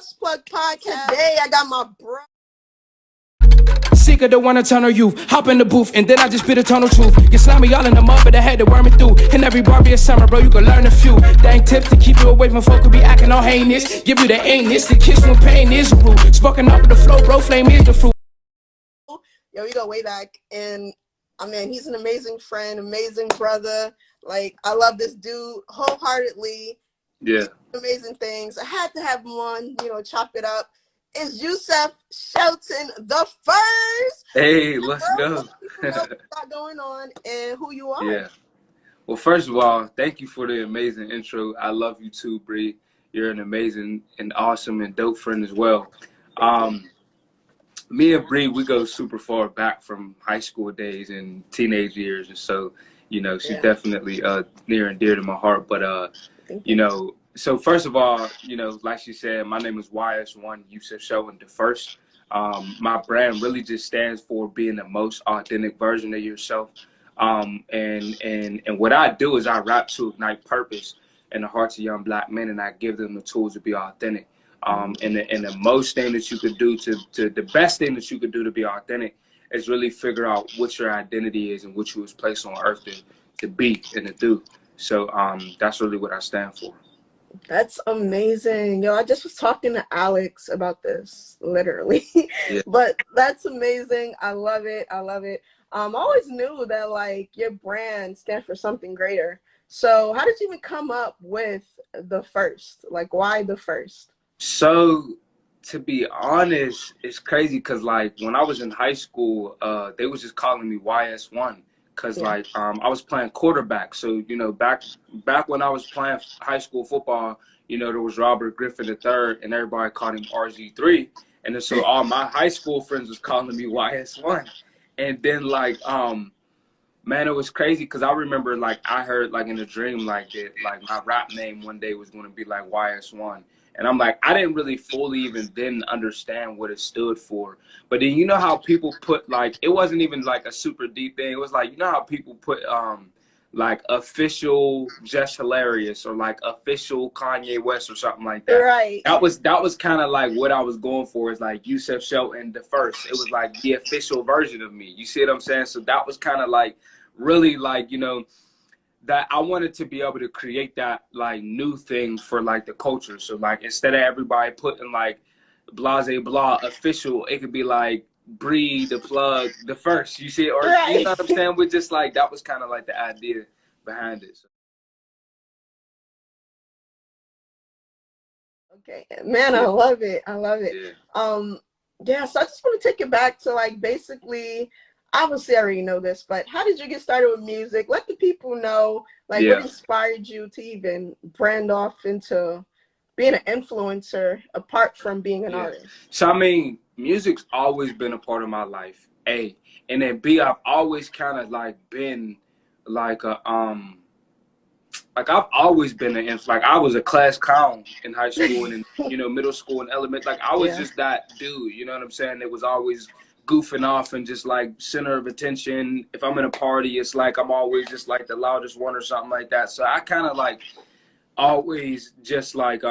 Sports Plug Podcast. Today I got my bro. Sick of the one eternal youth. Hop in the booth and then I just spit eternal truth. You slime me all in the mud, but I had to worm it through. In every bar be a summer, bro, you can learn a few. Dang tips to keep you away from folk who be acting all heinous. Give you the ain'tness, the kiss when pain is rude. Spoken up with the flow, bro, flame is the fruit. Yo, we go way back, and I mean, he's an amazing friend, amazing brother. Like, I love this dude wholeheartedly. Yeah. Amazing things. I had to have him on, chop it up. It's YS1 Shelton Da FIRST. Hey, let's go. What got going on and who you are. Yeah. Well, first of all, thank you for the amazing intro. I love you too, Bree. You're an amazing and awesome and dope friend as well. Me and Bree, we go super far back from high school days and teenage years, and so she's definitely near and dear to my heart. But so first of all, like she said, my name is YS1 Shelton Da FIRST. My brand really just stands for being the most authentic version of yourself. And what I do is I rap to ignite purpose in the hearts of young Black men, and I give them the tools to be authentic. And the most thing that you could do the best thing that you could do to be authentic is really figure out what your identity is and what you was placed on earth to be and to do. So that's really what I stand for. That's amazing. Yo, I just was talking to Alex about this, literally. Yeah. But that's amazing. I love it. I love it. I always knew that, like, your brand stands for something greater. So how did you even come up with the first? Like, why the first? So, to be honest, it's crazy because, like, when I was in high school, they was just calling me YS1 because, like, I was playing quarterback. So, back when I was playing high school football, there was Robert Griffin III, and everybody called him RG3. And then so all my high school friends was calling me YS1. And then, like, man, it was crazy because I remember, like, I heard, like, in a dream, like, that, like, my rap name one day was going to be, like, YS1. And I'm like, I didn't really fully even then understand what it stood for. But then how people put, like, it wasn't even, like, a super deep thing. It was like, how people put, like, official Just Hilarious or, like, official Kanye West or something like that. Right. That was kind of, like, what I was going for is, like, YS1 Shelton Da FIRST. It was, like, the official version of me. You see what I'm saying? So that was kind of, like, really, like, that I wanted to be able to create that, like, new thing for, like, the culture. So, like, instead of everybody putting, like, blase blah official, it could be like Bree the Plug the First. You see, or you know what I'm saying? We're just like, that was kind of like the idea behind it. So. Okay, man, I love it. I love it. Yeah. So I just want to take it back to, like, basically, obviously I already know this, but how did you get started with music? Let the people know, like, what inspired you to even brand off into being an influencer apart from being an artist? So, I mean, music's always been a part of my life, A. And then B, I've always kind of, like, been, like, like, I've always been like, I was a class clown in high school and in, middle school and elementary. Like, I was just that dude, you know what I'm saying? It was always goofing off and just, like, center of attention. If I'm in a party, it's like I'm always just, like, the loudest one or something like that. So I kind of, like, always just, like,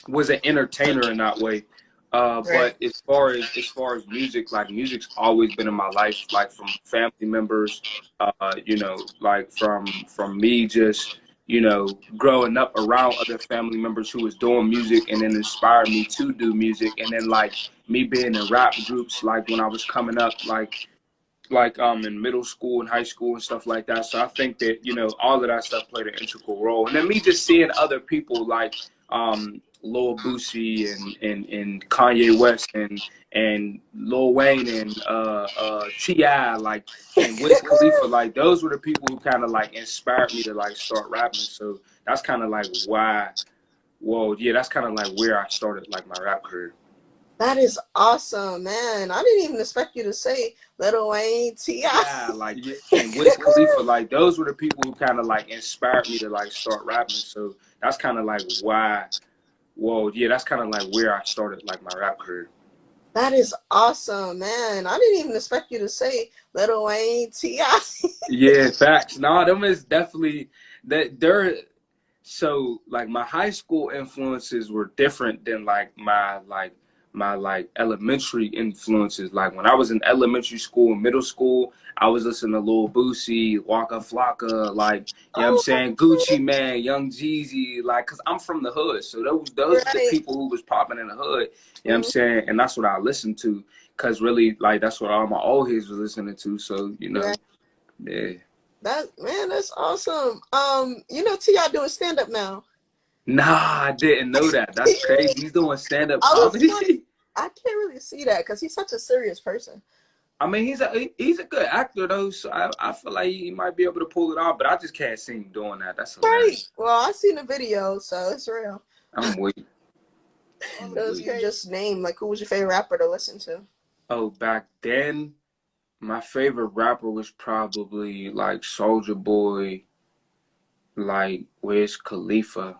was an entertainer in that way. But as far as music, like, music's always been in my life, like, from family members, like, from me just, growing up around other family members who was doing music and then inspired me to do music. And then, like, me being in rap groups, like, when I was coming up, like in middle school and high school and stuff like that. So I think that, all of that stuff played an integral role. And then me just seeing other people like Lil Boosie and Kanye West and Lil Wayne and T.I., like, and Wiz Khalifa, like, those were the people who kind of, like, inspired me to, like, start rapping. So that's kind of, like, that's kind of, like, where I started, like, my rap career. That is awesome, man. I didn't even expect you to say Lil Wayne, T.I. Yeah, like, and Wiz Khalifa, like, those were the people who kind of, like, inspired me to, like, start rapping. So that's kind of, like, that's kind of, like, where I started, like, my rap career. That is awesome, man. I didn't even expect you to say Lil Wayne, T.I. Yeah, facts. No, them is definitely that. So like my high school influences were different than like my elementary influences. Like when I was in elementary school and middle school, I was listening to Lil Boosie, Waka Flocka, like, you know what I'm Oh, saying, Gucci Man, Young Jeezy, like, cause I'm from the hood. So those are the right. people who was popping in the hood, you know what I'm Mhm. saying? And that's what I listened to. Cause really, like, that's what all my old heads was listening to. So, you know, Right. yeah. That's awesome. You know, T.I. doing stand up now. Nah, I didn't know that. That's crazy. He's doing stand-up I was like, comedy. I can't really see that because he's such a serious person. I mean, he's a good actor though, so I feel like he might be able to pull it off. But I just can't see him doing that. That's Right. hilarious. Well, I seen the video, so it's real. I'm weak. Those you just named, like, who was your favorite rapper to listen to? Oh, back then, my favorite rapper was probably like Soulja Boy, like Wiz Khalifa.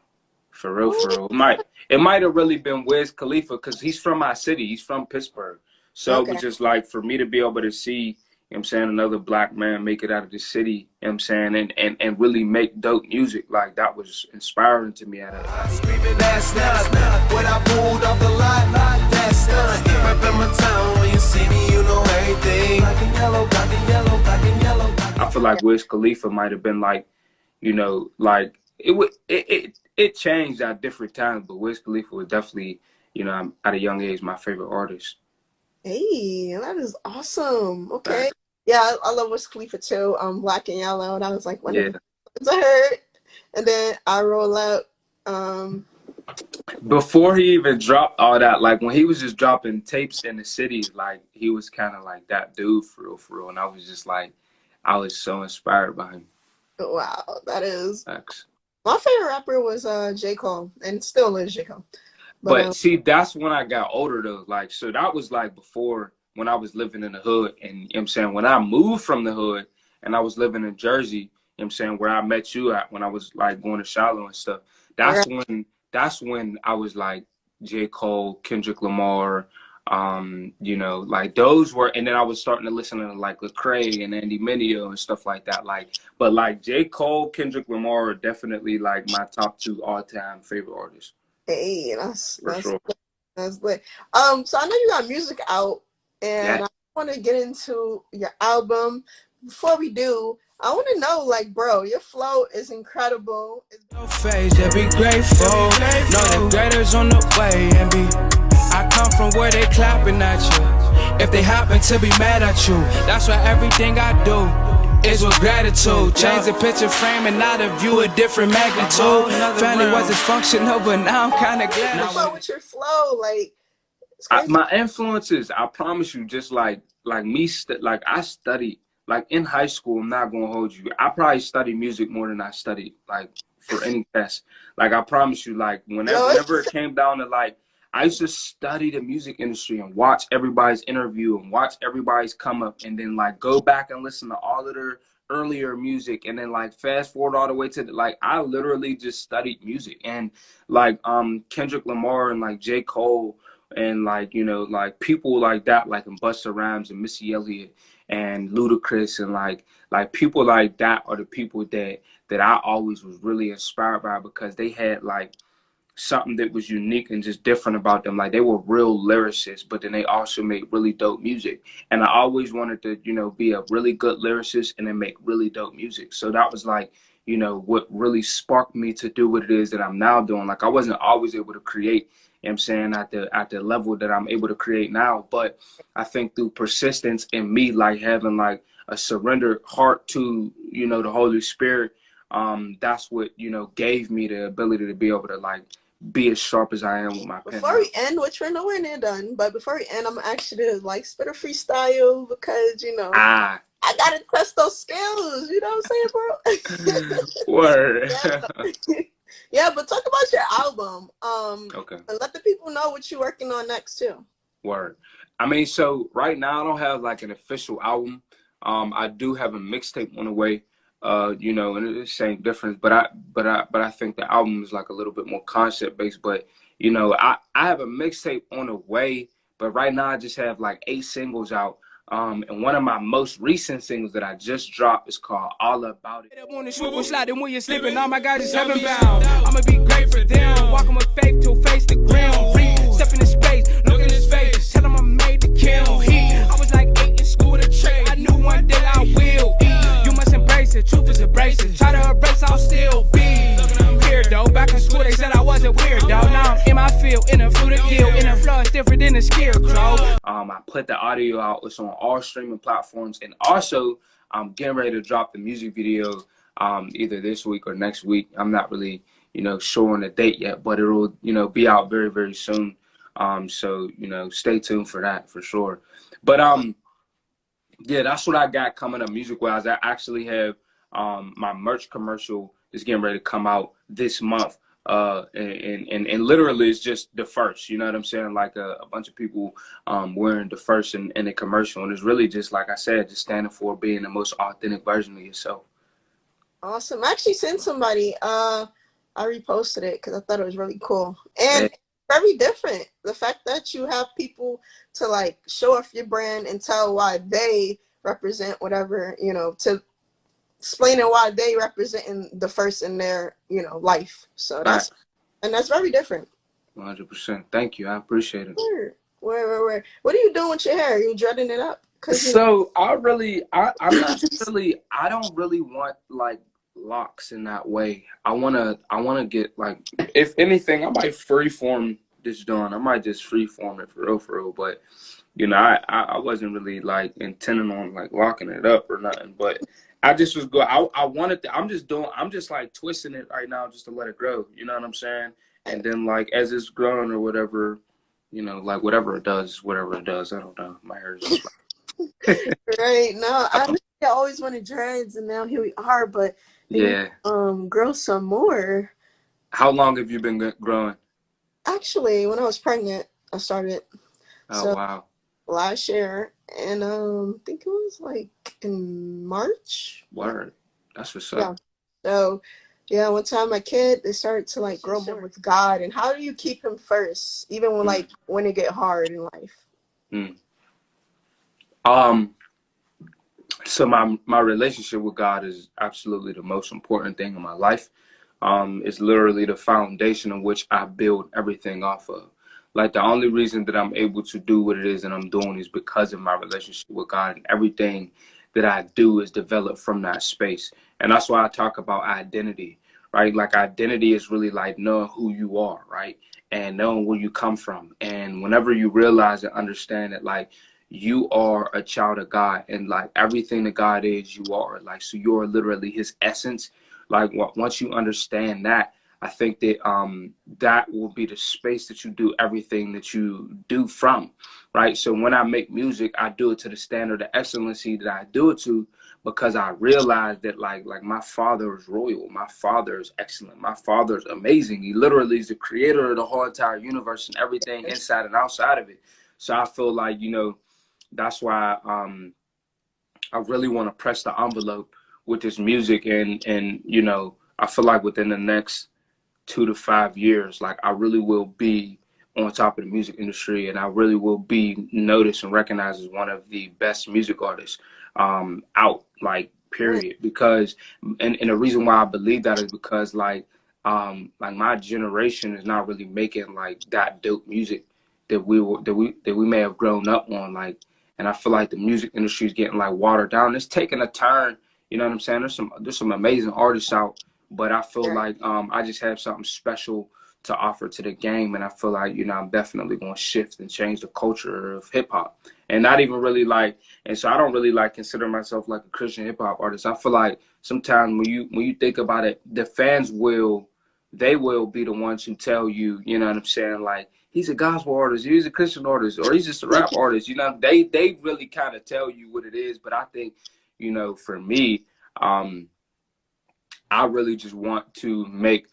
For real, for real. It might have really been Wiz Khalifa because he's from my city. He's from Pittsburgh. So it Okay. was just like for me to be able to see, you know what I'm saying, another black man make it out of the city, you know what I'm saying, and really make dope music, like that was inspiring to me at a Screaming that's not when I pulled off the lot, that's not remember my town when you see me, you know everything. Black and yellow, black and yellow, black and yellow. I feel like Wiz Khalifa might have been like, you know, like it changed at different times, but Wiz Khalifa was definitely, you know, at a young age, my favorite artist. Hey, that is awesome. Okay. Yeah, I love Wiz Khalifa too. Black and Yellow. That was like one of Yeah. the songs I heard. And then I roll up. Um, Before he even dropped all that, like when he was just dropping tapes in the city, like he was kind of like that dude for real, for real. And I was just like, I was so inspired by him. wow, that is Facts. my favorite rapper was J. Cole, and still is J. Cole. But But see, that's when I got older though. Like, so that was like before when I was living in the hood. And you know what I'm saying, when I moved from the hood and I was living in Jersey, you know what I'm saying, where I met you at when I was like going to Shiloh and stuff. right. That's when I was like J. Cole, Kendrick Lamar, you know, like those were, and then I was starting to listen to like Lecrae and Andy Mineo and stuff like that. Like, but like J. Cole, Kendrick Lamar are definitely like my top two all-time favorite artists. Hey, For sure. that's good. So I know you got music out, and Yeah. I want to get into your album. Before we do, I want to know, like, bro, your flow is incredible. Face, yeah, be grateful. Know the greater's on the way, and be. I come from where they clapping at you. If they happen to be mad at you, that's why everything I do is with gratitude. Change the picture frame and now to view a different magnitude. Family was dysfunctional, but now I'm kind of glad. What's up with your flow? Like, it's crazy. My influences, I promise you, just like me, like I studied, like in high school. I'm not gonna hold you. I probably studied music more than I studied like for any test. Like I promise you, like whenever it came down to like, I used to study the music industry and watch everybody's interview and watch everybody's come up, and then like go back and listen to all of their earlier music, and then like fast forward all the way to like I literally just studied music. And like Kendrick Lamar and like J. Cole and like, you know, like people like that, like Busta Rhymes and Missy Elliott and Ludacris, and like people like that are the people that I always was really inspired by, because they had like something that was unique and just different about them. Like they were real lyricists, but then they also made really dope music. And I always wanted to, you know, be a really good lyricist and then make really dope music. So that was like, you know, what really sparked me to do what it is that I'm now doing. Like I wasn't always able to create, you know what I'm saying, at the level that I'm able to create now. But I think through persistence and me like having like a surrendered heart to, you know, the Holy Spirit, that's what, you know, gave me the ability to be able to like be as sharp as I am with my pen. Before we end, which we're nowhere near done, but before we end, I'm actually to like spit a freestyle because, you know, I gotta test those skills. You know what I'm saying, bro? Word. Yeah, but talk about your album. Okay. And let the people know what you're working on next too. Word. I mean, so right now I don't have like an official album. I do have a mixtape on the way. You know, and it's the same difference, but I think the album is like a little bit more concept based. But you know, I have a mixtape on the way, but right now I just have like 8 singles out. And one of my most recent singles that I just dropped is called All About It. On the swoop, sliding when you're slipping. All my guys is heaven bound. I'ma be great for them. Walking with faith till face the ground. Step in his space, look in his face. Tell him I'm made to kill. I was like 8 in school to trade. I knew one day I will eat. You must embrace it. Truth is abrasive. Try to erase, I'll still be here though. Back in school they said I wasn't weird though. Now I'm in my field, in a fluid gill, in a flow different than a scarecrow. I put the audio out. It's on all streaming platforms, and also I'm getting ready to drop the music video either this week or next week. I'm not really, sure on the date yet, but it'll, be out very, very soon. So, stay tuned for that for sure. But yeah, that's what I got coming up music-wise. I actually have my merch commercial is getting ready to come out this month. And literally it's just the first, you know what I'm saying? Like a bunch of people wearing the first in a commercial. And it's really just, like I said, just standing for being the most authentic version of yourself. Awesome. I actually sent somebody, I reposted it because I thought it was really cool. And very different. The fact that you have people to like show off your brand and tell why they represent whatever, to explaining why they representing the first in their, life. So that's very different. 100%. Thank you. I appreciate it. Sure. Where? What are you doing with your hair? Are you dreading it up? So I don't really want like locks in that way. I wanna get like, if anything, I might freeform this done. I might just freeform it for real. But I wasn't really like intending on like locking it up or nothing. But I just was good. I wanted to, I'm just like twisting it right now just to let it grow. You know what I'm saying? And then like as it's growing or whatever, like whatever it does. I don't know. My hair is just right. No, I always wanted dreads, and now here we are. But yeah, grow some more. How long have you been growing? Actually, when I was pregnant, I started. Oh, wow. Last year, and I think it was like in March. Word. That's what's up. Yeah. So, yeah, one time my kid, they started to like grow more with God. And how do you keep him first, even when when it get hard in life? So my relationship with God is absolutely the most important thing in my life. It's literally the foundation on which I build everything off of. Like the only reason that I'm able to do what it is that I'm doing is because of my relationship with God, and everything that I do is developed from that space. And that's why I talk about identity, right? Like identity is really like knowing who you are, right? And knowing where you come from. And whenever you realize and understand that like you are a child of God, and like everything that God is, you are like, so you're literally his essence. Like once you understand that, I think that that will be the space that you do everything that you do from, right? So when I make music, I do it to the standard of excellency that I do it to, because I realize that like my father is royal, my father is excellent, my father is amazing. He literally is the creator of the whole entire universe and everything inside and outside of it. So I feel like, that's why I really want to press the envelope with this music, and I feel like within the next 2 to 5 years, like I really will be on top of the music industry, and I really will be noticed and recognized as one of the best music artists out, like period. Because and the reason why I believe that is because like my generation is not really making like that dope music that we may have grown up on, like, and I feel like the music industry is getting like watered down. It's taking a turn, you know what I'm saying? There's some amazing artists out, but I feel like I just have something special to offer to the game, and I feel like I'm definitely going to shift and change the culture of hip hop, and not even really like, and so I don't really like consider myself like a Christian hip hop artist. I feel like sometimes when you think about it, the fans will be the ones who tell you, you know what I'm saying, like he's a gospel artist, he's a Christian artist, or he's just a rap artist. They really kind of tell you what it is, but I think for me, I really just want to make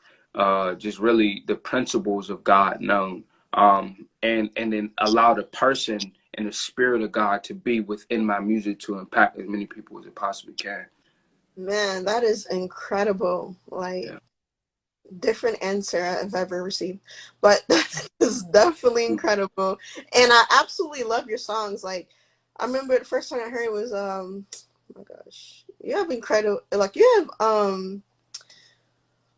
just really the principles of God known, and then allow the person and the spirit of God to be within my music to impact as many people as it possibly can. Man, that is incredible. Like, different answer I've ever received, but that is definitely incredible. And I absolutely love your songs. Like, I remember the first time I heard it was oh my gosh, you have incredible, like you have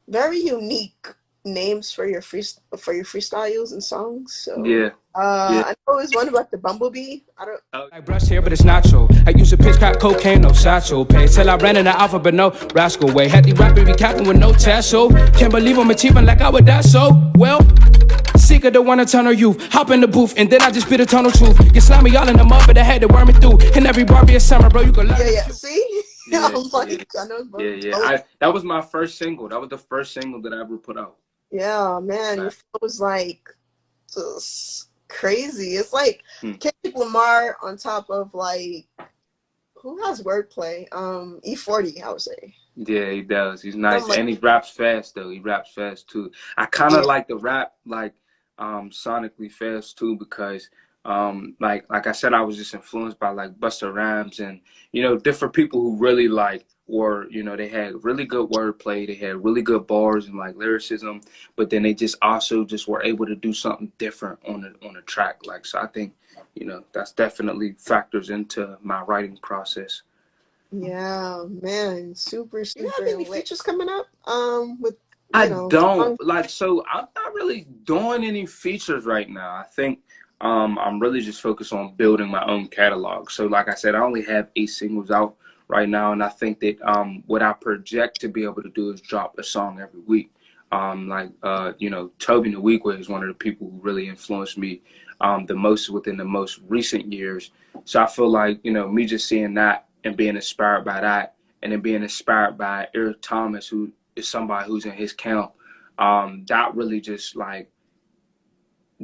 very unique names for your freestyles and songs. So Yeah. Yeah. I know it was one about the bumblebee. I don't. I brush hair, but it's nacho. I used to pitch crack cocaine, no satchel. Pay till I ran in the alpha, but no rascal way. Had the rapper be capping with no tassel. Can't believe I'm achieving like I would die so well. Sick of the one eternal youth. Hop in the booth, and then I just spit eternal truth. Get slimy all in the mud, but I had to worm it through. And every bar be a summer, bro. You can learn. Yeah. See, Yeah, I'm like, I know. That was my first single. That was the first single that I ever put out. Yeah, man, your flow was like just crazy. It's like Kendrick Lamar on top of like who has wordplay? E40, I would say. Yeah, he does. He's nice, and he raps fast though. He raps fast too. I kind of like the rap like sonically fast too because like I said, I was just influenced by like Busta Rhymes and different people who really like were they had really good wordplay, they had really good bars and like lyricism, but then they just also just were able to do something different on a track. Like so, I think that's definitely factors into my writing process. Yeah, man, super. You have any features coming up? With I don't like. So I'm not really doing any features right now. I think I'm really just focused on building my own catalog. So like I said, I only have 8 singles out right now, and I think that what I project to be able to do is drop a song every week. Toby Nwigwe is one of the people who really influenced me the most within the most recent years. So I feel like me just seeing that and being inspired by that, and then being inspired by Eric Thomas, who is somebody who's in his camp, that really just like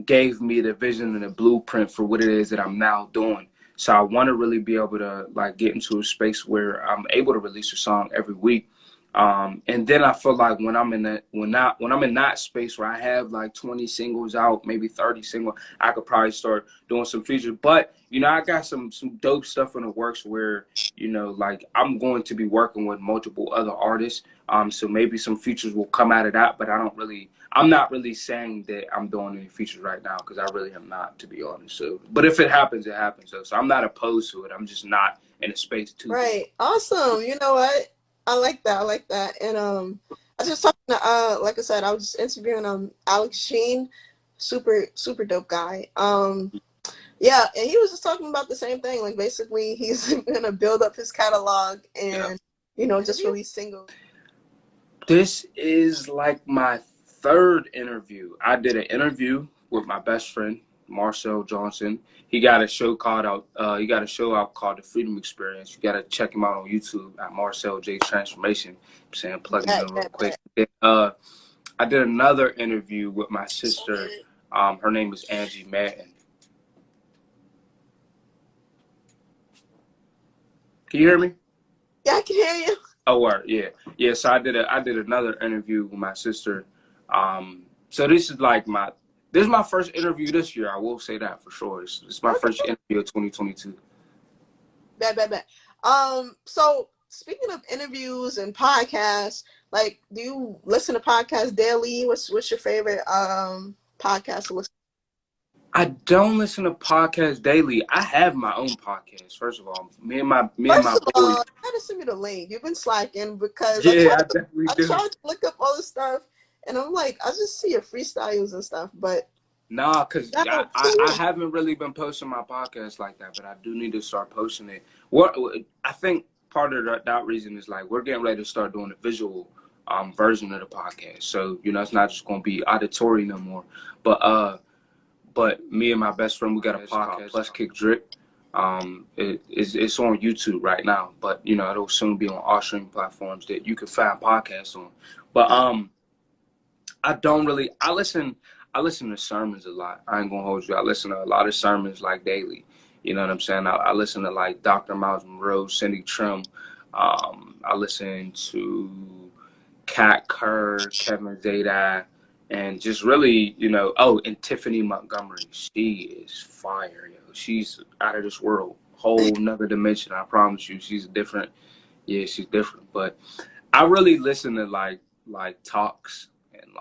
gave me the vision and the blueprint for what it is that I'm now doing. So I want to really be able to like get into a space where I'm able to release a song every week. And then I feel like when I'm in that space where I have like 20 singles out, maybe 30 singles, I could probably start doing some features. But I got some dope stuff in the works where like I'm going to be working with multiple other artists. So maybe some features will come out of that. But I'm not really saying that I'm doing any features right now because I really am not, to be honest. So, but if it happens, it happens. So I'm not opposed to it. I'm just not in a space to. Right. Awesome. You know what? I like that. And I was just talking to like I said, I was just interviewing Alex Sheen, super dope guy. Yeah, and he was just talking about the same thing. Like basically he's gonna build up his catalog and just release singles. This is like my 3rd interview. I did an interview with my best friend, Marcel Johnson. He got a show out called The Freedom Experience. You got to check him out on YouTube at Marcel J Transformation. I'm saying plug him in real quick. I did another interview with my sister. Her name is Angie Madden. Can you hear me? Yeah, I can hear you. Oh, word, yeah. So I did another interview with my sister. So this is my first interview this year. I will say that for sure. It's my first interview of 2022. Bet. So speaking of interviews and podcasts, like, do you listen to podcasts daily? What's your favorite podcast to listen to? I don't listen to podcasts daily. I have my own podcast. First of all, me and my boys. You gotta send me the link. You've been slacking because I tried to look up all this stuff, and I'm like, I just see your freestyles and stuff, but nah, because I haven't really been posting my podcast like that, but I do need to start posting it. What I think part of that reason is like we're getting ready to start doing a visual version of the podcast, so it's not just gonna be auditory no more, But me and my best friend, we got a podcast, Plus Kick Drip. It's on YouTube right now, but it'll soon be on all streaming platforms that you can find podcasts on. But I listen to sermons a lot. I ain't gonna hold you. I listen to a lot of sermons like daily. You know what I'm saying? I listen to like Dr. Miles Monroe, Cindy Trim. I listen to Kat Kerr, Kevin Zadai. And just really, and Tiffany Montgomery, she is fire, yo. She's out of this world, whole nother dimension. I promise you, she's different. Yeah, she's different. But I really listen to like talks and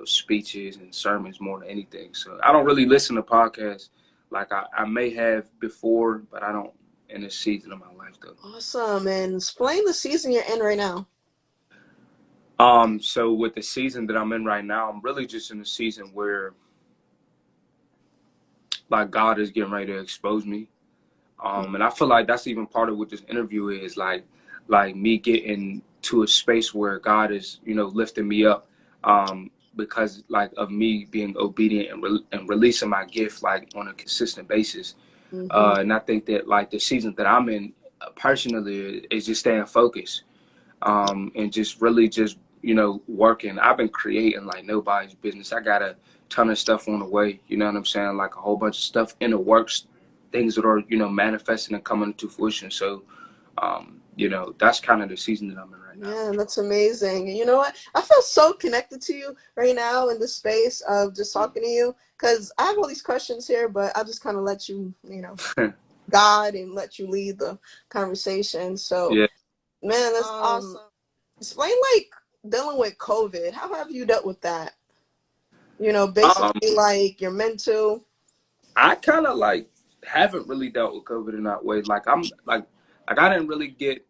speeches and sermons more than anything. So I don't really listen to podcasts like I may have before, but I don't in this season of my life though. Awesome. And explain the season you're in right now. So with the season that I'm in right now, I'm really just in a season where like God is getting ready to expose me. And I feel like that's even part of what this interview is, like me getting to a space where God is, you know, lifting me up, because like of me being obedient and releasing my gift like on a consistent basis. And I think that like the season that I'm in personally is just staying focused, and just really just, you know, working. I've been creating like nobody's business. I got a ton of stuff on the way, you know what I'm saying? Like a whole bunch of stuff in the works, things that are, you know, manifesting and coming to fruition. So, you know, that's kind of the season that I'm in right now. Yeah, that's amazing. And you know what? I feel so connected to you right now in the space of just talking to you, because I have all these questions here, but I'll just kind of let you, you know, God and let you lead the conversation. So, Yeah. man, that's awesome. Explain like dealing with COVID. How have you dealt with that? You know, basically like your mental. I kind of like haven't really dealt with COVID in that way. Like I'm like I didn't really get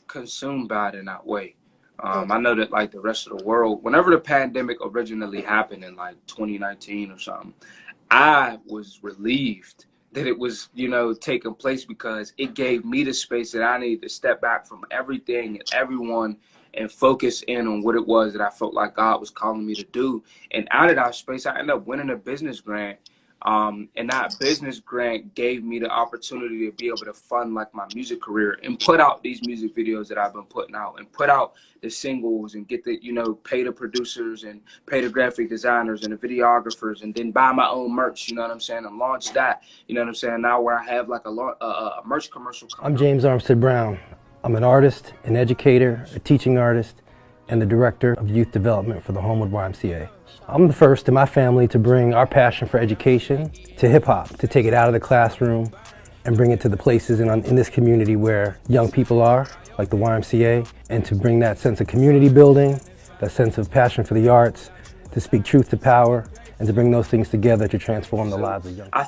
consumed by it in that way. I know that like the rest of the world, whenever the pandemic originally happened in like 2019 or something, I was relieved that it was, you know, taking place, because it gave me the space that I needed to step back from everything and everyone and focus in on what it was that I felt like God was calling me to do. And out of that space, I ended up winning a business grant. And that business grant gave me the opportunity to be able to fund like my music career and put out these music videos that I've been putting out, and put out the singles, and get the, you know, pay the producers and pay the graphic designers and the videographers, and then buy my own merch, you know what I'm saying, and launch that, you know what I'm saying, now where I have like a merch commercial coming. I'm James Armstead Brown. I'm an artist, an educator, a teaching artist, and the director of youth development for the Homewood YMCA. I'm the first in my family to bring our passion for education to hip hop, to take it out of the classroom and bring it to the places in this community where young people are, like the YMCA, and to bring that sense of community building, that sense of passion for the arts, to speak truth to power, and to bring those things together to transform the lives of young people.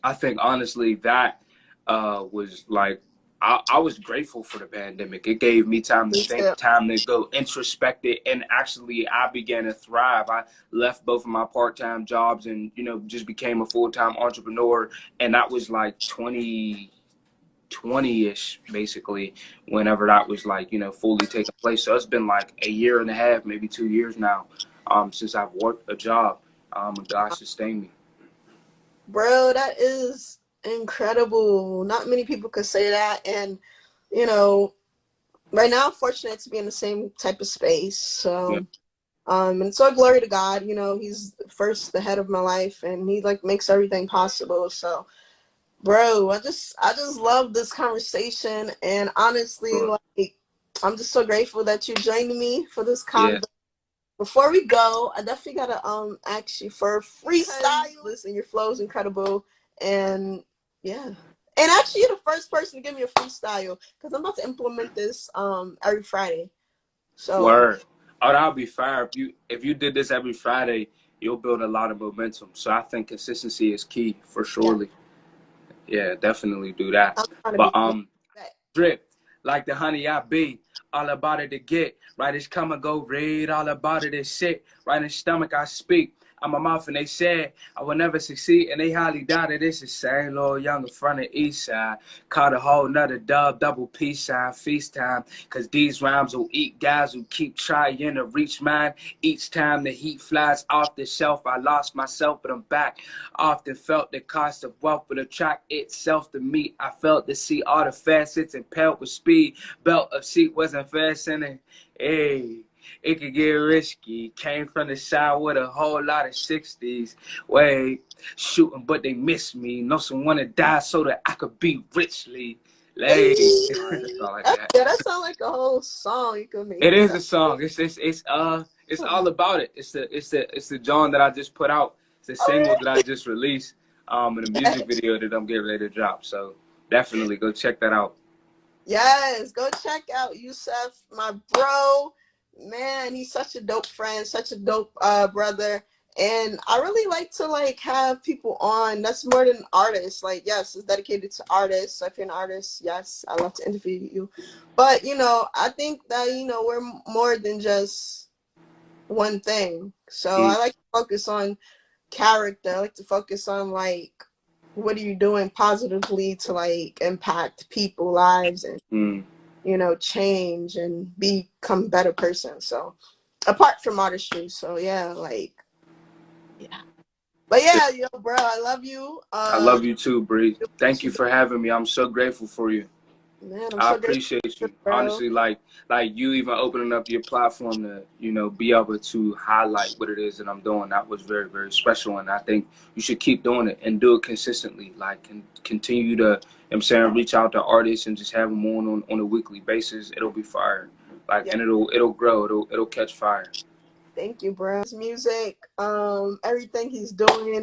I think honestly that was like, I was grateful for the pandemic. It gave me time to think, time to go introspective, and actually I began to thrive. I left both of my part-time jobs and, you know, just became a full-time entrepreneur. And that was like 2020-ish, basically, whenever that was like, you know, fully taking place. So it's been like a year and a half, maybe 2 years now, since I've worked a job, and God sustained me. Bro, that is incredible. Not many people could say that. And, you know, right now I'm fortunate to be in the same type of space. So, and so glory to God, you know, he's first the head of my life, and he like makes everything possible. So, bro, I just love this conversation. And honestly, like, I'm just so grateful that you joined me for this convo. Before we go, I definitely gotta ask you for a freestyle. Listen, your flow is incredible, and yeah. And actually, you're the first person to give me a freestyle, because I'm about to implement this every Friday. So Word. Oh, that'll be fire. If you did this every Friday, you'll build a lot of momentum. So I think consistency is key for surely. Yeah, definitely do that. But drip like the honey I be. All about it to get. Right as come and go read. All about it is shit. Right in the stomach I speak. I'm a mouth and they said I will never succeed, and they highly doubted. This is same little young in front of East Side. Caught a whole nother dub, double peace sign, feast time. Cause these rhymes will eat guys who keep trying to reach mine. Each time the heat flies off the shelf, I lost myself, but I'm back. Often felt the cost of wealth, but the track itself to me. I felt to see all the facets impelled with speed. Belt of seat wasn't fastening. Hey. It could get risky. Came from the side with a whole lot of 60s. Wait, shooting, but they miss me. Know someone to die so that I could be richly. Like, that's all I got. Yeah, that sounds like a whole song you could make. It is a song. It's all about it. It's the John that I just put out. It's the single that I just released. And the music video that I'm getting ready to drop. So definitely go check that out. Yes, go check out Yusef, my bro. Man, he's such a dope friend, such a dope brother. And I really like to like have people on that's more than artists. Like, yes, it's dedicated to artists. So if you're an artist, yes, I love to interview you. But you know, I think that we're more than just one thing. So I like to focus on character. I like to focus on like what are you doing positively to like impact people's lives and change and become a better person. So apart from artistry, so yeah, like yeah. But yeah, bro, I love you. I love you too, Bree. Thank you for having me. I'm so grateful for you. Man, I'm I so grateful, appreciate you. bro. Honestly, like you even opening up your platform to, be able to highlight what it is that I'm doing. That was very, very special. And I think you should keep doing it and do it consistently. Like, and continue to, reach out to artists and just have them on a weekly basis. It'll be fire. Like, and it'll grow. It'll catch fire. Thank you, bro. His music, everything he's doing.